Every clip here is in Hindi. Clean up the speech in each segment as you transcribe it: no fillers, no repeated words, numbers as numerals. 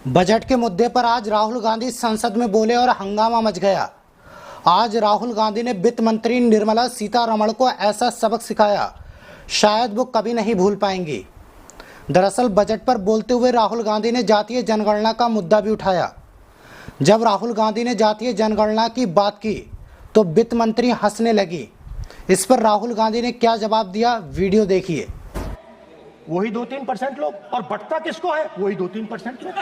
बजट के मुद्दे पर आज राहुल गांधी संसद में बोले और हंगामा मच गया। आज राहुल गांधी ने वित्त मंत्री निर्मला सीतारमण को ऐसा सबक सिखाया, शायद वो कभी नहीं भूल पाएंगी। दरअसल बजट पर बोलते हुए राहुल गांधी ने जातीय जनगणना का मुद्दा भी उठाया। जब राहुल गांधी ने जातीय जनगणना की बात की तो वित्त मंत्री हंसने लगी। इस पर राहुल गांधी ने क्या जवाब दिया, वीडियो देखिए। वही 2-3% लोग, और बंटता किसको है? वही 2-3% लोग,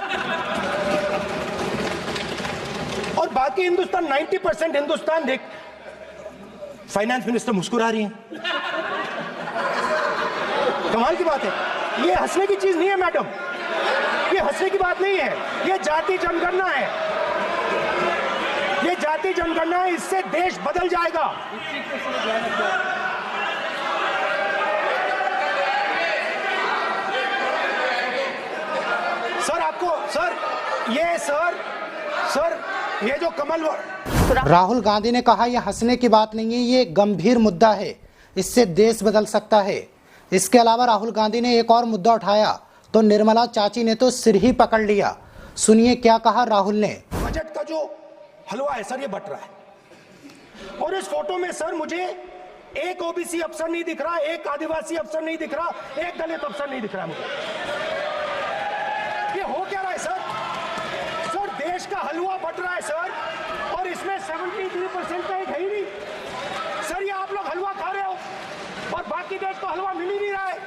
और बाकी हिंदुस्तान 90% हिंदुस्तान देख। फाइनेंस मिनिस्टर मुस्कुरा रही हैं। कमाल की बात है। ये हंसने की चीज नहीं है मैडम, ये हंसने की बात नहीं है। ये जाति जनगणना है, ये जाति जनगणना है। इससे देश बदल जाएगा। सर आपको सर ये जो कमल। राहुल गांधी ने कहा यह हंसने की बात नहीं है, ये गंभीर मुद्दा है, इससे देश बदल सकता है। इसके अलावा राहुल गांधी ने एक और मुद्दा उठाया तो निर्मला चाची ने तो सिर ही पकड़ लिया। सुनिए क्या कहा राहुल ने। बजट का जो हलवा है सर, ये बट रहा है, और इस फोटो में सर मुझे एक ओबीसी अफसर नहीं दिख रहा, एक आदिवासी अफसर नहीं दिख रहा, एक दलित अफसर नहीं दिख रहा मुझे। ये हो क्या रहा है सर? सर देश का हलवा बट रहा है सर, और इसमें 73% का एक है ही नहीं। सर ये आप लोग हलवा खा रहे हो और बाकी देश को हलवा मिल ही नहीं रहा है।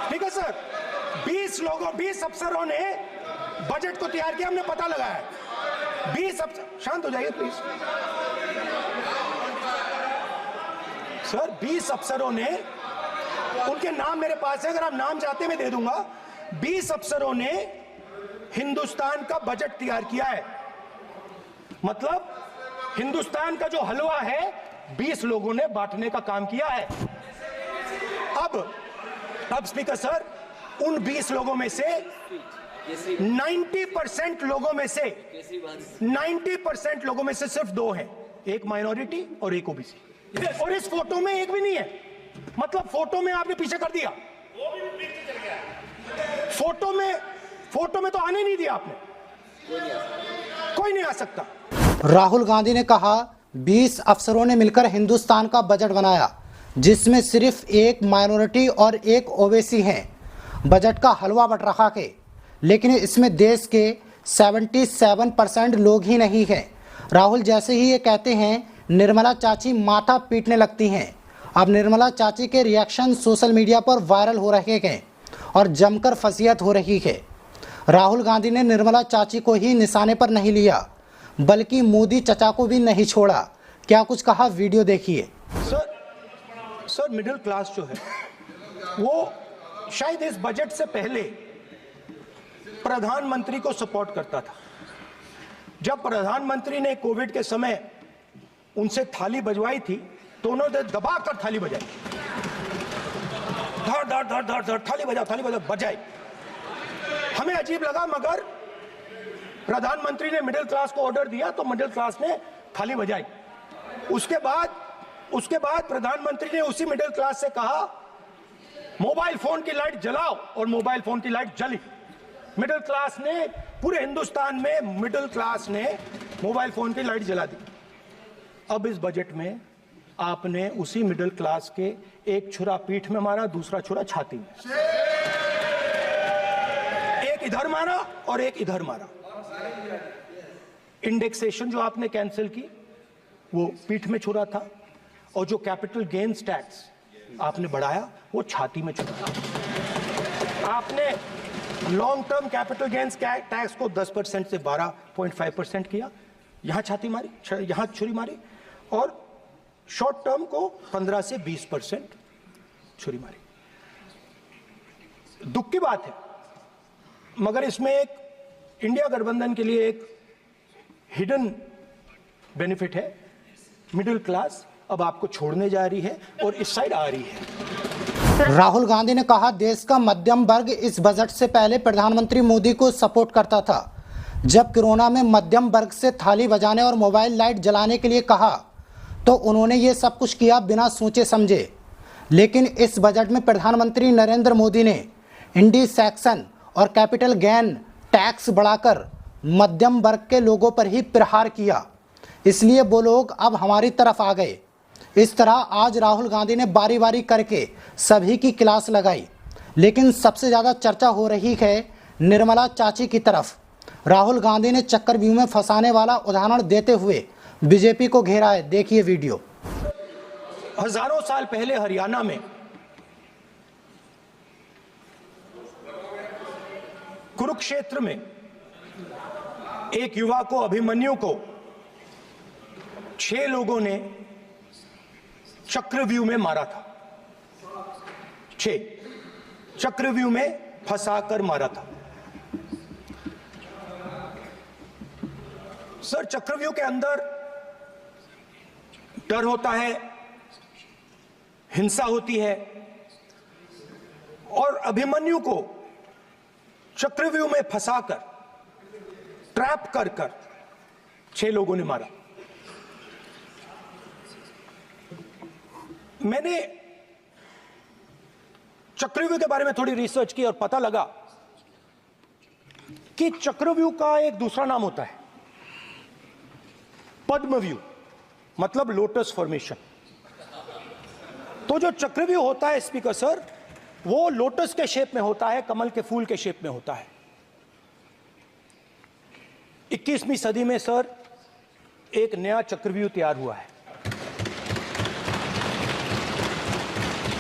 ठीक है सर, 20 अफसरों ने बजट को तैयार किया, हमने पता लगाया है। 20 अफसर, शांत हो जाइए प्लीज सर। 20 अफसरों ने, उनके नाम मेरे पास है, अगर आप नाम चाहते मैं दे दूंगा। 20 अफसरों ने हिंदुस्तान का बजट तैयार किया है। मतलब हिंदुस्तान का जो हलवा है 20 लोगों ने बांटने का काम किया है। अब स्पीकर सर, उन 20 लोगों में से 90% लोगों में से सिर्फ 2 हैं, एक माइनॉरिटी और एक ओबीसी। और इस फोटो में एक भी नहीं है। मतलब फोटो में आपने पीछे कर दिया, फोटो में तो आने नहीं दिया आपने, कोई नहीं आ सकता। राहुल गांधी ने कहा 20 अफसरों ने मिलकर हिंदुस्तान का बजट बनाया, जिसमें सिर्फ एक माइनॉरिटी और एक ओबीसी हैं। बजट का हलवा बट रखा है, लेकिन इसमें देश के 77% लोग ही नहीं हैं। राहुल जैसे ही ये कहते हैं, निर्मला चाची माथा पीटने लगती हैं। अब निर्मला चाची के रिएक्शन सोशल मीडिया पर वायरल हो रहे हैं और जमकर फजीहत हो रही है। राहुल गांधी ने निर्मला चाची को ही निशाने पर नहीं लिया, बल्कि मोदी चचा को भी नहीं छोड़ा। क्या कुछ कहा, वीडियो देखिए। सर मिडिल क्लास जो है वो शायद इस बजट से पहले प्रधानमंत्री को सपोर्ट करता था। जब प्रधानमंत्री ने कोविड के समय उनसे थाली बजवाई थी तो उन्होंने दबाकर थाली बजाई, धड़ थाली बजाओ बजाई। हमें अजीब लगा, मगर प्रधानमंत्री ने मिडिल क्लास को ऑर्डर दिया तो मिडिल क्लास ने थाली बजाई। उसके बाद प्रधानमंत्री ने उसी मिडिल क्लास से कहा मोबाइल फोन की लाइट जलाओ, और मोबाइल फोन की लाइट जली। मिडिल क्लास ने, पूरे हिंदुस्तान में मिडिल क्लास ने मोबाइल फोन की लाइट जला दी। अब इस बजट में आपने उसी मिडिल क्लास के एक छुरा पीठ में मारा, दूसरा छुरा छाती में, एक इधर मारा और एक इधर मारा। इंडेक्सेशन जो आपने कैंसिल की वो पीठ में छुरा था, और जो कैपिटल गेन्स टैक्स आपने बढ़ाया वो छाती में छुरा। आपने long term capital gains tax को 10% से 12.5% किया, यहां छाती मारी, यहां छुरी मारी, और शॉर्ट टर्म को 15 से 20% छुरी मारी। दुख की बात है, मगर इसमें एक इंडिया गठबंधन के लिए एक हिडन बेनिफिट है। मिडिल क्लास अब आपको छोड़ने जा रही है और इस साइड आ रही है। राहुल गांधी ने कहा देश का मध्यम वर्ग इस बजट से पहले प्रधानमंत्री मोदी को सपोर्ट करता था। जब कोरोना में मध्यम वर्ग से थाली बजाने और मोबाइल लाइट जलाने के लिए कहा तो उन्होंने ये सब कुछ किया बिना सोचे समझे। लेकिन इस बजट में प्रधानमंत्री नरेंद्र मोदी ने इंडिसेक्शन और कैपिटल गेन टैक्स बढ़ाकर मध्यम वर्ग के लोगों पर ही प्रहार किया, इसलिए वो लोग अब हमारी तरफ आ गए। इस तरह आज राहुल गांधी ने बारी बारी करके सभी की क्लास लगाई, लेकिन सबसे ज़्यादा चर्चा हो रही है निर्मला चाची की तरफ। राहुल गांधी ने चक्रव्यूह में फंसाने वाला उदाहरण देते हुए बीजेपी को घेरा है। देखिए वीडियो। हजारों साल पहले हरियाणा में कुरुक्षेत्र में एक युवा को, अभिमन्यु को 6 लोगों ने चक्रव्यूह में मारा था। 6 चक्रव्यूह में फंसाकर मारा था। सर, चक्रव्यूह के अंदर डर होता है, हिंसा होती है, और अभिमन्यु को चक्रव्यूह में फंसाकर, ट्रैप कर 6 लोगों ने मारा। मैंने चक्रव्यूह के बारे में थोड़ी रिसर्च की और पता लगा कि चक्रव्यूह का एक दूसरा नाम होता है पद्मव्यूह, मतलब लोटस फॉर्मेशन। तो जो चक्रव्यूह होता है स्पीकर सर, वो लोटस के शेप में होता है, कमल के फूल के शेप में होता है। 21वीं सदी में सर एक नया चक्रव्यूह तैयार हुआ है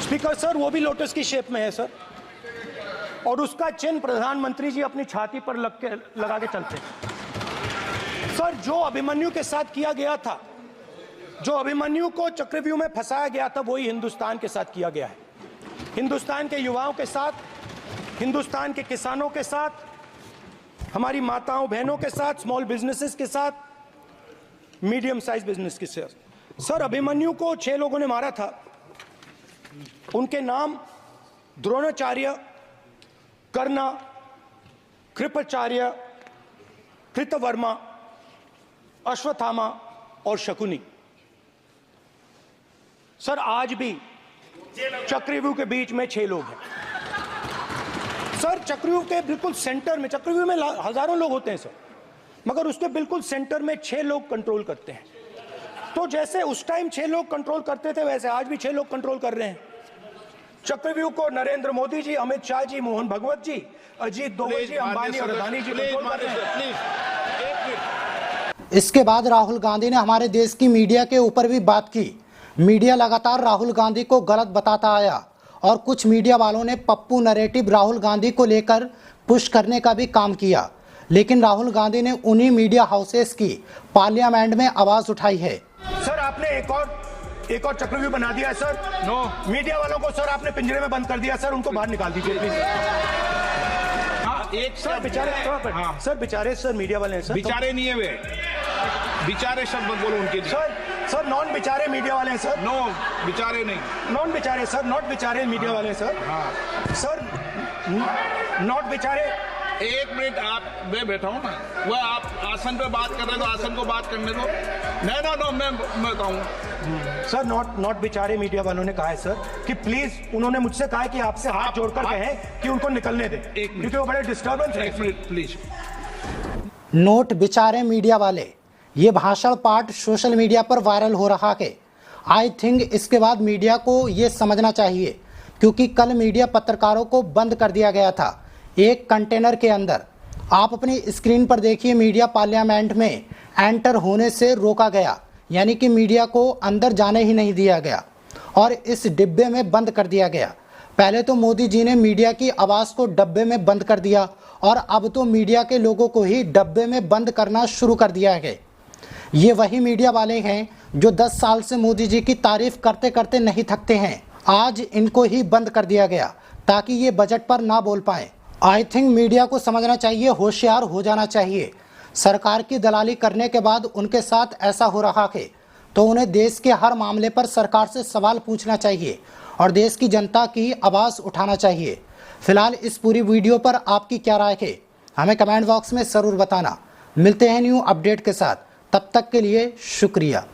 स्पीकर सर, वो भी लोटस की शेप में है सर, और उसका चिन्ह प्रधानमंत्री जी अपनी छाती पर लगा के चलते हैं। सर, जो अभिमन्यु के साथ किया गया था, जो अभिमन्यु को चक्रव्यूह में फंसाया गया था, वही हिंदुस्तान के साथ किया गया है। हिंदुस्तान के युवाओं के साथ, हिंदुस्तान के किसानों के साथ, हमारी माताओं बहनों के साथ, स्मॉल बिजनेसेस के साथ, मीडियम साइज बिजनेस के साथ। सर, अभिमन्यु को 6 लोगों ने मारा था। उनके नाम द्रोणाचार्य, कर्ण, कृपाचार्य, कृतवर्मा, अश्वत्थामा और शकुनी। सर, आज भी चक्रव्यूह के बीच में 6 लोग हैं। सर, चक्रव्यूह के बिल्कुल सेंटर में, चक्रव्यूह में हजारों लोग होते हैं सर, मगर उसके बिल्कुल सेंटर में 6 लोग कंट्रोल करते हैं। तो जैसे उस टाइम 6 लोग कंट्रोल करते थे, वैसे आज भी 6 लोग कंट्रोल कर रहे हैं चक्रव्यूह को। नरेंद्र मोदी जी, अमित शाह जी, मोहन भगवत जी, अजीत दोवल जी, अंबानी और अदानी जी कंट्रोल कर रहे हैं। इसके बाद राहुल गांधी ने हमारे देश की मीडिया के ऊपर भी बात की। मीडिया लगातार राहुल गांधी को गलत बताता आया और कुछ मीडिया वालों ने पप्पू नैरेटिव राहुल गांधी को लेकर पुश करने का भी काम किया, लेकिन राहुल गांधी ने उन्हीं मीडिया हाउसेस की पार्लियामेंट में आवाज उठाई है। सर, आपने एक और चक्रव्यूह बना दिया है सर। नो, मीडिया वालों को सर आपने पिंजरे में बंद कर दिया सर, उनको बाहर निकाल दीजिए प्लीज। एक सर बेचारे, हाँ। सर बेचारे, सर मीडिया वाले हैं सर। बेचारे नहीं है वे, बेचारे शब्द बोलो उनके लिए। सर नॉन बेचारे मीडिया वाले हैं सर। नो, बेचारे नहीं, नॉन बेचारे सर, नॉट बेचारे मीडिया वाले हैं सर। हाँ सर, नॉट बेचारे। एक मिनट, आप, मैं बैठा हूँ ना, वो आप आसन पे बात कर रहे हो, आसन को बात करने दो। नो, मैं बताऊँ सर, नॉट बेचारे मीडिया वालों ने कहा है सर कि प्लीज, उन्होंने मुझसे कहा है कि आपसे हाथ जोड़कर कहें कि उनको निकलने दें, क्योंकि वो बड़े डिस्टर्बेंस है। एक मिनट प्लीज। नोट बेचारे मीडिया वाले, ये भाषण पाठ सोशल मीडिया पर वायरल हो रहा है। आई थिंक इसके बाद मीडिया को ये समझना चाहिए, क्योंकि कल मीडिया पत्रकारों को बंद कर दिया गया था एक कंटेनर के अंदर। आप अपनी स्क्रीन पर देखिए, मीडिया पार्लियामेंट में एंटर होने से रोका गया, यानी कि मीडिया को अंदर जाने ही नहीं दिया गया और इस डिब्बे में बंद कर दिया गया। पहले तो मोदी जी ने मीडिया की आवाज़ को डब्बे में बंद कर दिया और अब तो मीडिया के लोगों को ही डब्बे में बंद करना शुरू कर दिया है। ये वही मीडिया वाले हैं जो 10 साल से मोदी जी की तारीफ करते करते नहीं थकते हैं। आज इनको ही बंद कर दिया गया ताकि ये बजट पर ना बोल पाएं। आई थिंक मीडिया को समझना चाहिए, होशियार हो जाना चाहिए। सरकार की दलाली करने के बाद उनके साथ ऐसा हो रहा है तो उन्हें देश के हर मामले पर सरकार से सवाल पूछना चाहिए और देश की जनता की आवाज़ उठाना चाहिए। फिलहाल इस पूरी वीडियो पर आपकी क्या राय है, हमें कमेंट बॉक्स में ज़रूर बताना। मिलते हैं न्यू अपडेट के साथ, तब तक के लिए शुक्रिया।